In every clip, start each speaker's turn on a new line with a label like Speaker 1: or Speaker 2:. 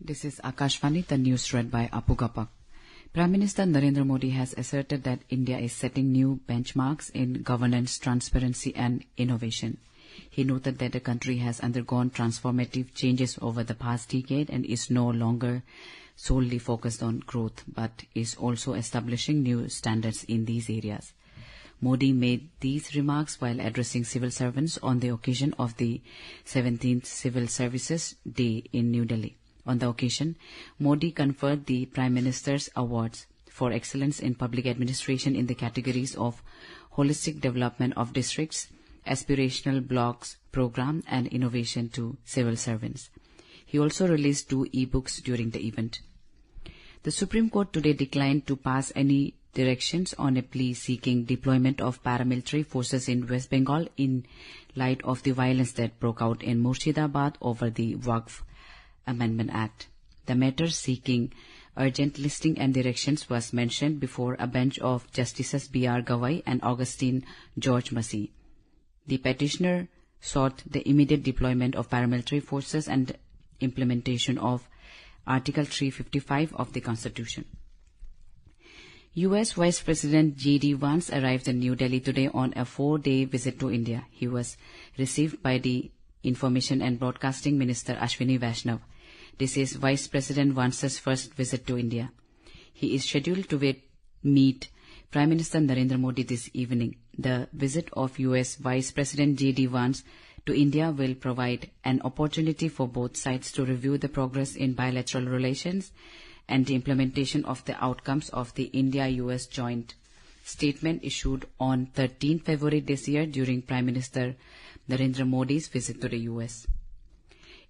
Speaker 1: This is Akashvani, the news read by Apu Gapak. Prime Minister Narendra Modi has asserted that India is setting new benchmarks in governance, transparency and innovation. He noted that the country has undergone transformative changes over the past decade and is no longer solely focused on growth, but is also establishing new standards in these areas. Modi made these remarks while addressing civil servants on the occasion of the 17th Civil Services Day in New Delhi. On the occasion, Modi conferred the Prime Minister's Awards for Excellence in Public Administration in the categories of Holistic Development of Districts, Aspirational Blocks Program and Innovation to civil servants. He also released 2 e-books during the event. The Supreme Court today declined to pass any directions on a plea seeking deployment of paramilitary forces in West Bengal in light of the violence that broke out in Murshidabad over the Waqf Amendment Act. The matter seeking urgent listing and directions was mentioned before a bench of Justices B.R. Gawai and Augustine George Massey. The petitioner sought the immediate deployment of paramilitary forces and implementation of Article 355 of the Constitution. U.S. Vice President J.D. Vance arrived in New Delhi today on a 4-day visit to India. He was received by the Information and Broadcasting Minister Ashwini Vaishnav. This is Vice President Vance's first visit to India. He is scheduled to meet Prime Minister Narendra Modi this evening. The visit of U.S. Vice President J.D. Vance to India will provide an opportunity for both sides to review the progress in bilateral relations and the implementation of the outcomes of the India-U.S. joint statement issued on 13 February this year during Prime Minister Narendra Modi's visit to the U.S.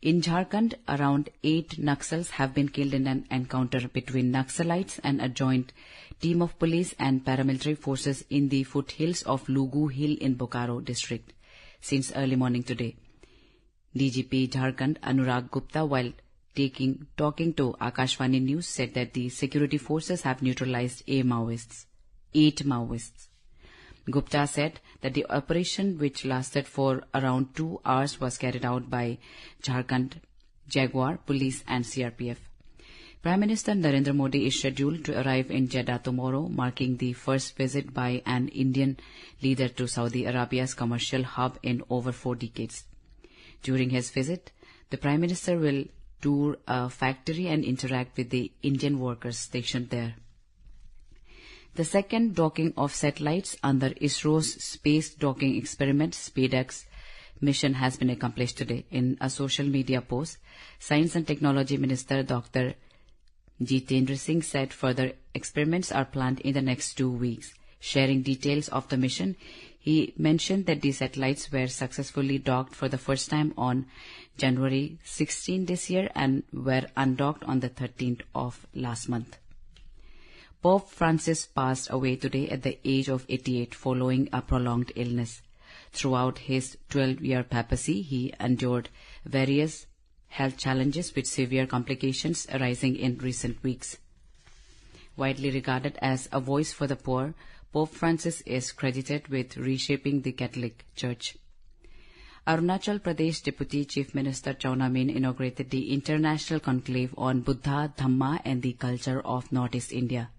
Speaker 1: In Jharkhand, around 8 Naxals have been killed in an encounter between Naxalites and a joint team of police and paramilitary forces in the foothills of Lugu Hill in Bokaro district since early morning today. DGP Jharkhand Anurag Gupta, while talking to Akashvani News, said that the security forces have neutralized 8 Maoists. Gupta said that the operation, which lasted for around 2 hours, was carried out by Jharkhand Jaguar, Police and CRPF. Prime Minister Narendra Modi is scheduled to arrive in Jeddah tomorrow, marking the first visit by an Indian leader to Saudi Arabia's commercial hub in over 4 decades. During his visit, the Prime Minister will tour a factory and interact with the Indian workers stationed there. The second docking of satellites under ISRO's Space Docking Experiment SpaceX mission has been accomplished today. In a social media post, Science and Technology Minister Dr. Jitendra Singh said further experiments are planned in the next 2 weeks. Sharing details of the mission, he mentioned that the satellites were successfully docked for the first time on January 16 this year and were undocked on the 13th of last month. Pope Francis passed away today at the age of 88 following a prolonged illness. Throughout his 12-year papacy, he endured various health challenges with severe complications arising in recent weeks. Widely regarded as a voice for the poor, Pope Francis is credited with reshaping the Catholic Church. Arunachal Pradesh Deputy Chief Minister Chauna Mein inaugurated the International Conclave on Buddha, Dhamma and the Culture of Northeast India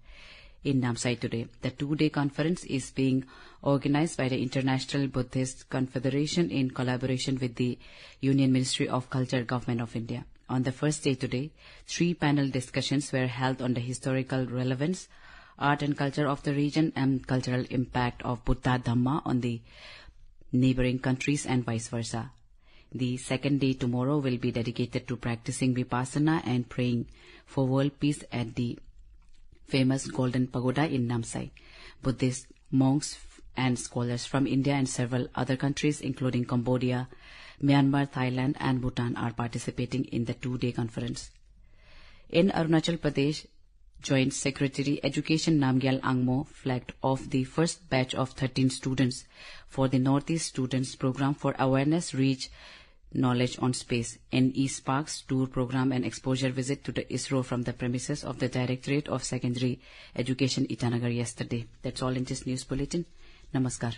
Speaker 1: in Namsai today. The 2-day conference is being organized by the International Buddhist Confederation in collaboration with the Union Ministry of Culture, Government of India. On the first day today, 3 panel discussions were held on the historical relevance, art and culture of the region and cultural impact of Buddha Dhamma on the neighboring countries and vice versa. The second day tomorrow will be dedicated to practicing Vipassana and praying for world peace at the famous Golden Pagoda in Namsai. Buddhist monks and scholars from India and several other countries including Cambodia, Myanmar, Thailand and Bhutan are participating in the 2-day conference. In Arunachal Pradesh, Joint Secretary Education Namgyal Angmo flagged off the first batch of 13 students for the Northeast Students Program for Awareness Reach Knowledge on Space, NE Sparks tour program and exposure visit to the ISRO from the premises of the Directorate of Secondary Education Itanagar yesterday. That's all in this news bulletin. Namaskar.